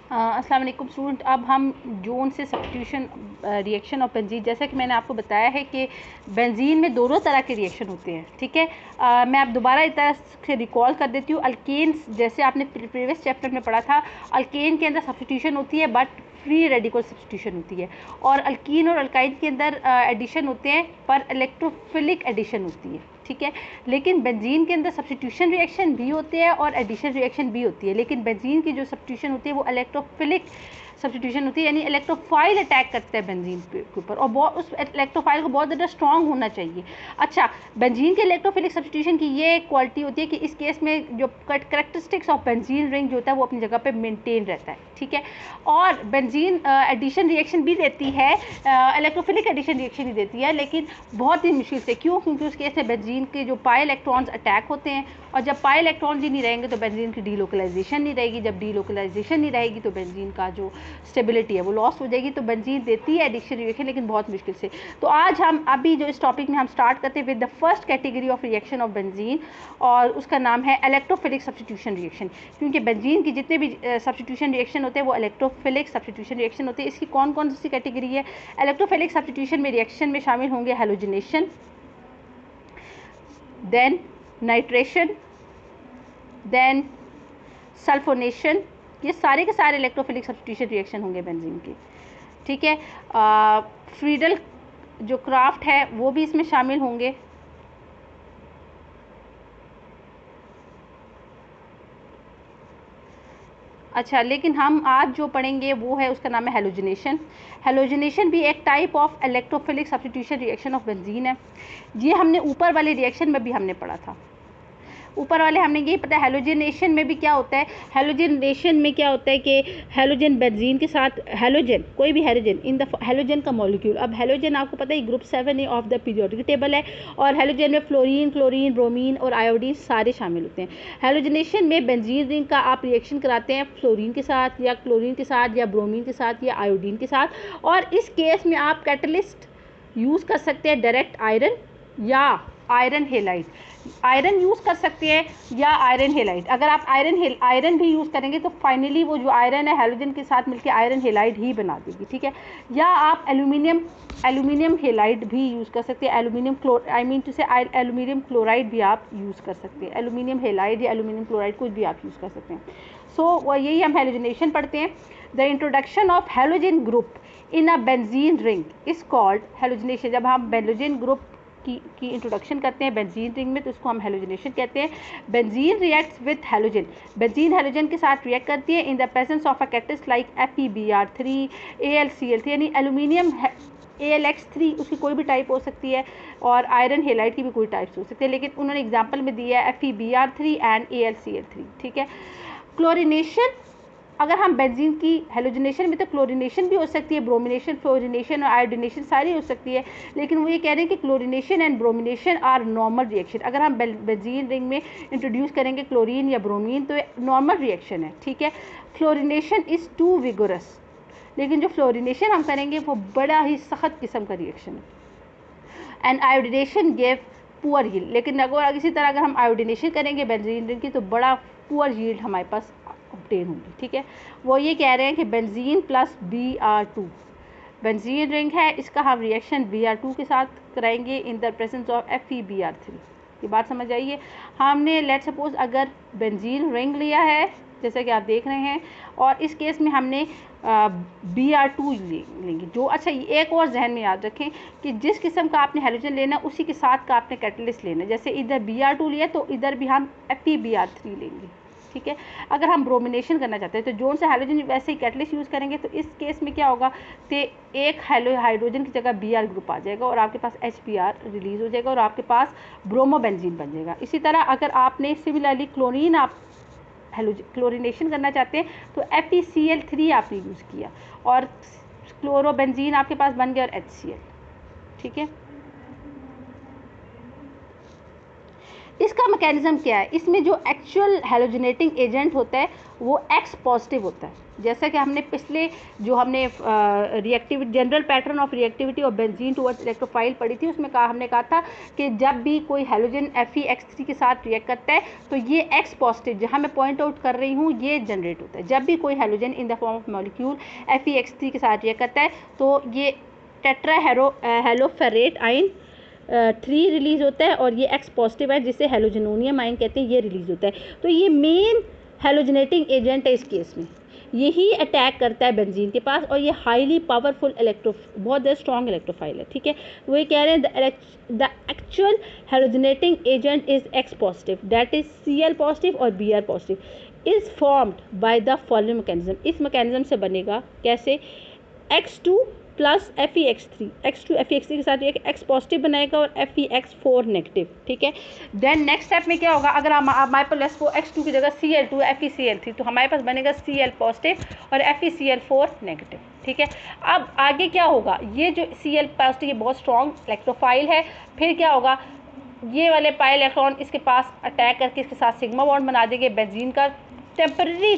अस्सलाम वालेकुम स्टूडेंट। अब हम जोन से सब्स्टिट्यूशन रिएक्शन ऑफ बेंजीन, जैसा कि मैंने आपको बताया है कि बेंजीन में दोनों तरह के रिएक्शन होते हैं। ठीक है, मैं आप दोबारा इस तरह से रिकॉल कर देती हूँ। अल्केन्स, जैसे आपने प्रीवियस चैप्टर में पढ़ा था, अल्केन के अंदर सब्स्टिट्यूशन होती है बट फ्री रेडिकल सब्स्टिट्यूशन होती है, और अल्कीन और अल्काइन के अंदर एडिशन होते हैं पर इलेक्ट्रोफिलिक एडिशन होती है। ठीक है, लेकिन बेंजीन के अंदर सब्स्टिट्यूशन रिएक्शन भी होते हैं और एडिशन रिएक्शन भी होती है, लेकिन बेंजीन की जो सब्स्टिट्यूशन होती है वो इलेक्ट्रोफिलिक सब्स्टिट्यूशन होती है, यानी इलेक्ट्रोफाइल अटैक करता है बेंजीन के ऊपर, और बहुत उस इलेक्ट्रोफाइल को बहुत ज़्यादा स्ट्रॉन्ग होना चाहिए। अच्छा, बेंजीन के इलेक्ट्रोफिलिक सब्स्टिट्यूशन की ये एक क्वालिटी होती है कि इस केस में जो करेक्टरिस्टिक्स ऑफ बेंजीन रिंग जो होता है वो अपनी जगह पे मेंटेन रहता है। ठीक है, और बेंजीन एडिशन रिएक्शन भी देती है, इलेक्ट्रोफिलिक एडिशन रिएक्शन ही देती है, लेकिन बहुत ही मुश्किल से। क्यों? क्योंकि उस केस में बेंजीन के जो पाई इलेक्ट्रॉन्स अटैक होते हैं, और जब पाई इलेक्ट्रॉन्स ही नहीं रहेंगे तो बेंजीन की डीलोकलाइजेशन नहीं रहेगी, जब डीलोकलाइजेशन नहीं रहेगी तो बेंजीन का जो स्टेबिलिटी है वो लॉस हो जाएगी। तो बेंजीन देती है एडिशन रिएक्शन, लेकिन बहुत मुश्किल से। तो आज हम अभी जो इस टॉपिक में हम स्टार्ट करते हैं with the first category of reaction of benzene, और उसका नाम है इलेक्ट्रोफिलिक सब्स्टिट्यूशन रिएक्शन। क्योंकि बेंजीन की जितने भी सब्स्टिट्यूशन रिएक्शन होते हैं वो इलेक्ट्रोफिलिक सब्स्टिट्यूशन रिएक्शन होते हैं। इसकी कौन कौन सी कैटेगरी है? इलेक्ट्रोफिलिक सब्स्टिट्यूशन में रिएक्शन में शामिल होंगे halogenation, then nitration, then sulphonation. ये सारे के सारे इलेक्ट्रोफिलिक सब्स्टिट्यूशन रिएक्शन होंगे बेंजीन के। ठीक है, फ्रीडल जो क्राफ्ट है वो भी इसमें शामिल होंगे। अच्छा, लेकिन हम आज जो पढ़ेंगे वो है, उसका नाम है हैलोजिनेशन। हैलोजिनेशन भी एक type of electrophilic substitution reaction of benzene है। ये हमने ऊपर वाले रिएक्शन में भी हमने पढ़ा था। ऊपर वाले हमने यही पता है। हैलोजिनेशन में भी क्या होता है? हैलोजिनेशन में क्या होता है कि हैलोजन बेंजीन के साथ, हैलोजन कोई भी हैलोजन इन द हैलोजन का मॉलिक्यूल, अब हैलोजन आपको पता है group 7 of the periodic table है, और हैलोजन में फ्लोरीन, क्लोरीन, ब्रोमीन और आयोडीन सारे शामिल होते हैं। हैलोजिनेशन में बेंजीन रिंग का आप रिएक्शन कराते हैं फ्लोरीन के साथ या क्लोरीन के साथ या ब्रोमीन के साथ या आयोडीन के साथ, और इस केस में आप कैटलिस्ट यूज़ कर सकते हैं डायरेक्ट आयरन या आयरन हेलाइड। आयरन यूज़ कर सकते हैं या आयरन हेलाइड। अगर आप आयरन भी यूज़ करेंगे तो फाइनली वो जो आयरन है हैलोजन के साथ मिलकर आयरन हेलाइड ही बना देगी। ठीक है, या आप एल्यूमिनियम हेलाइड भी यूज़ कर सकते हैं। एल्यूमिनियम क्लोराइड भी आप यूज़ कर सकते हैं। एल्यूमिनियम हेलाइड या एल्यूमिनियम क्लोराइड कुछ भी आप यूज़ कर सकते हैं। सो यही हम हैलोजिनेशन पढ़ते हैं। The introduction of halogen group in a benzene ring is called halogenation. जब हम बेंजीन ग्रुप की इंट्रोडक्शन करते हैं बेंजीन रिंग में तो इसको हम हैलोजिनेशन कहते हैं। Benzene reacts with halogen, benzene halogen के साथ रिएक्ट करती है in the presence of a catalyst like FeBr3, AlCl3, यानी एल्यूमिनियम AlX3 उसकी कोई भी टाइप हो सकती है, और आयरन हेलाइड की भी कोई टाइप्स हो सकती है, लेकिन उन्होंने एग्जाम्पल में दिया है FeBr3 एंड AlCl3। ठीक है, क्लोरीनेशन, अगर हम बेंजीन की हेलोजिनेशन में तो क्लोरीनेशन भी हो सकती है, ब्रोमिनेशन, फ्लोरिनेशन और आयोडिनेशन सारी हो सकती है, लेकिन वो ये कह रहे हैं कि chlorination and bromination are normal reaction. अगर हम बेंजीन रिंग में इंट्रोड्यूस करेंगे क्लोरीन या ब्रोमीन तो नॉर्मल रिएक्शन है। ठीक है, फ्लोरिनेशन इज़ टू विगोरस, लेकिन जो फ्लोरिनेशन हम करेंगे वो बड़ा ही सख्त किस्म का रिएक्शन है। And iodination gave poor yield, लेकिन अगर इसी तरह अगर हम आयोडिनेशन करेंगे बेंजीन रिंग की तो बड़ा पुअर यील्ड हमारे पास ऑब्टेन होगी। ठीक है, वो ये कह रहे हैं कि benzene plus Br2 benzene ring है, इसका हम रिएक्शन Br2 के साथ कराएंगे in the presence of FeBr3। ये बात समझ आइए। हमने लेट सपोज अगर बेंजीन रिंग लिया है जैसे कि आप देख रहे हैं, और इस केस में हमने Br2 लेंगे जो, अच्छा एक और जहन में याद रखें कि जिस किस्म का आपने हैलोजन लेना उसी के साथ का आपने कैटलिस्ट लेना, जैसे इधर Br2 लिया तो इधर भी हम FeBr3 लेंगे। ठीक है, अगर हम ब्रोमिनेशन करना चाहते हैं तो जोन से हाइड्रोजन वैसे ही कैटलिस्ट यूज़ करेंगे, तो इस केस में क्या होगा कि एक हाइड्रोजन की जगह Br ग्रुप आ जाएगा और आपके पास HBr रिलीज़ हो जाएगा और आपके पास ब्रोमोबेंजीन बन जाएगा। इसी तरह अगर आपने सिमिलरली क्लोरीन आप क्लोरीनेशन करना चाहते हैं तो FeCl3 आपने यूज़ किया और क्लोरोबेंजीन आपके पास बन गया और HCl। ठीक है, इसका मैकेनिज्म क्या है, इसमें जो एक्चुअल हेलोजिनेटिंग एजेंट होता है वो एक्स पॉजिटिव होता है। जैसा कि हमने पिछले जो हमने reactivity general pattern of reactivity of benzene towards electrophile पढ़ी थी, उसमें हमने कहा था कि जब भी कोई हेलोजन FeX3 के साथ रिएक्ट करता है तो ये एक्स पॉजिटिव, जहाँ मैं पॉइंट आउट कर रही हूँ, ये जनरेट होता है। जब भी कोई halogen in the form of molecule FeX3 के साथ रिएक्ट करता है तो ये टेट्रा हेलोफेरेट आयन 3 रिलीज़ होता है, और ये एक्स पॉजिटिव है जिसे हेलोजनोनियम आयन कहते हैं, ये रिलीज़ होता है। तो ये मेन हेलोजनेटिंग एजेंट है इस केस में, यही अटैक करता है बेंजीन के पास, और ये हाईली पावरफुल बहुत ज़्यादा स्ट्रॉन्ग इलेक्ट्रोफाइल है। ठीक है, वो ये कह रहे हैं the actual halogenating agent is X positive, that is Cl positive और Br positive, is formed by the following mechanism. इस मैकेनिज्म से बनेगा कैसे, X2 plus FeX3, X2 FeX3 के साथ एक एक्स पॉजिटिव बनाएगा और FeX4 नेगेटिव। ठीक है, देन नेक्स्ट स्टेप में क्या होगा, अगर हमारे पास वो X2 की जगह Cl2 FeCl3, तो हमारे पास बनेगा Cl पॉजिटिव और FeCl4 नेगेटिव। ठीक है, अब आगे क्या होगा, ये जो Cl पॉजिटिव ये बहुत स्ट्रॉन्ग इलेक्ट्रोफाइल है, फिर क्या होगा, ये वाले पाई इलेक्ट्रॉन इसके पास अटैक करके इसके साथ सिग्मा बॉन्ड बना देंगे बेंजीन का, टेम्परेरी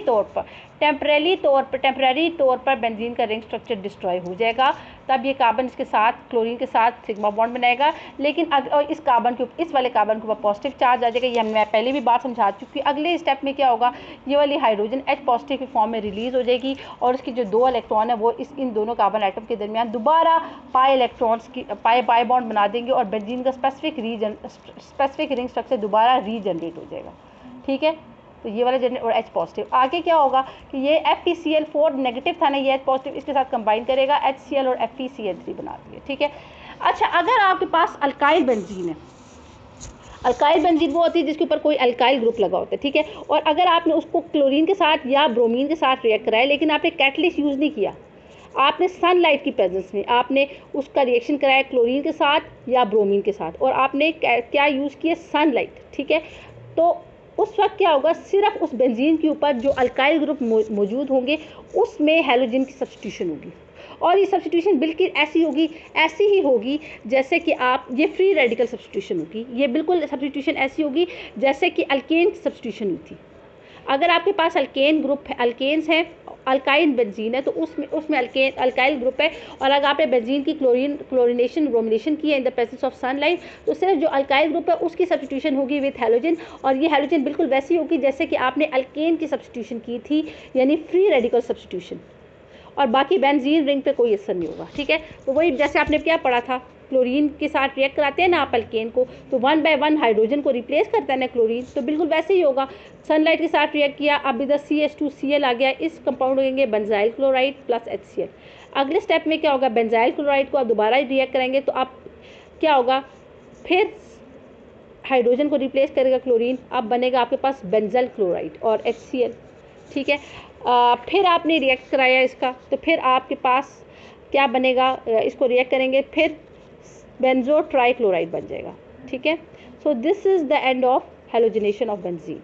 तौर पर बेंजीन का रिंग स्ट्रक्चर डिस्ट्रॉय हो जाएगा। तब ये कार्बन इसके साथ क्लोरीन के साथ सिग्मा बॉन्ड बनाएगा, लेकिन इस कार्बन के इस वाले कार्बन के ऊपर पॉजिटिव चार्ज आ जाएगा। ये मैं पहले भी बात समझा चुकी हूँ। अगले स्टेप में क्या होगा, ये वाली हाइड्रोजन H पॉजिटिव की फॉर्म में रिलीज हो जाएगी, और इसकी जो 2 इलेक्ट्रॉन है वो इन दोनों कार्बन आइटम के दरमियान दोबारा पाई इलेक्ट्रॉन्स की पाई बॉन्ड बना देंगे, और बेंजीन का स्पेसिफिक रिंग स्ट्रक्चर दोबारा रीजनरेट हो जाएगा। ठीक है, तो ये वाला जनरेट और H पॉजिटिव। आगे क्या होगा कि ये FeCl4 नेगेटिव था ना, ये H पॉजिटिव इसके साथ कंबाइन करेगा, HCl और FeCl3 बना दिए। ठीक है, अच्छा अगर आपके पास अल्काइल बेंजीन है, अल्काइल बेंजीन वो होती है जिसके ऊपर कोई अल्काइल ग्रुप लगा होता है। ठीक है, और अगर आपने उसको क्लोरीन के साथ या ब्रोमीन के साथ रिएक्ट कराया, लेकिन आपने कैटलिस्ट यूज़ नहीं किया, आपने सनलाइट की प्रेजेंस में आपने उसका रिएक्शन कराया क्लोरीन के साथ या ब्रोमीन के साथ, और आपने क्या यूज़ किया, सनलाइट। ठीक है, तो उस वक्त क्या होगा, सिर्फ उस बेंजीन के ऊपर जो अल्काइल ग्रुप मौजूद होंगे उसमें हैलोजन की सब्स्टिट्यूशन होगी, और ये सब्स्टिट्यूशन बिल्कुल ऐसी ही होगी जैसे कि आप ये फ्री रेडिकल सब्स्टिट्यूशन होगी, ये बिल्कुल सब्स्टिट्यूशन ऐसी होगी जैसे कि अल्केन की सब्स्टिट्यूशन हुई थी। अगर आपके पास अल्केन ग्रुप है, अल्केन्स हैं, अल्काइन बेंजीन है, तो उसमें अल्काइल ग्रुप है, और अगर आपने बेंजीन की क्लोरीनेशन ब्रोमिनेशन की है in the presence of sunlight, तो सिर्फ जो अल्काइल ग्रुप है उसकी सब्स्टिट्यूशन होगी विथ हैलोजन, और ये हैलोजन बिल्कुल वैसी होगी जैसे कि आपने अल्केन की सब्स्टिट्यूशन की थी, यानी फ्री रेडिकल सब्स्टिट्यूशन, और बाकी बेंजीन रिंग पे कोई असर नहीं होगा। ठीक है, तो वही जैसे आपने क्या पढ़ा था, क्लोरीन के साथ रिएक्ट कराते हैं ना आप अल्केन को, तो 1 बाय 1 हाइड्रोजन को रिप्लेस करता है ना क्लोरीन, तो बिल्कुल वैसे ही होगा। सनलाइट के साथ रिएक्ट किया, अब इधर CH2Cl आ गया, इस कंपाउंड होंगे बेंजाइल क्लोराइड प्लस HCl। अगले स्टेप में क्या होगा, बेंजाइल क्लोराइड को आप दोबारा रिएक्ट करेंगे, तो आप क्या होगा, फिर हाइड्रोजन को रिप्लेस करेगा क्लोरीन, अब बनेगा आपके पास बेंजल क्लोराइड और HCl। ठीक है, फिर आपने रिएक्ट कराया इसका, तो फिर आपके पास क्या बनेगा, इसको रिएक्ट करेंगे, फिर बेंजो ट्राइक्लोराइड बन जाएगा। ठीक है, so this is the end of halogenation of benzene.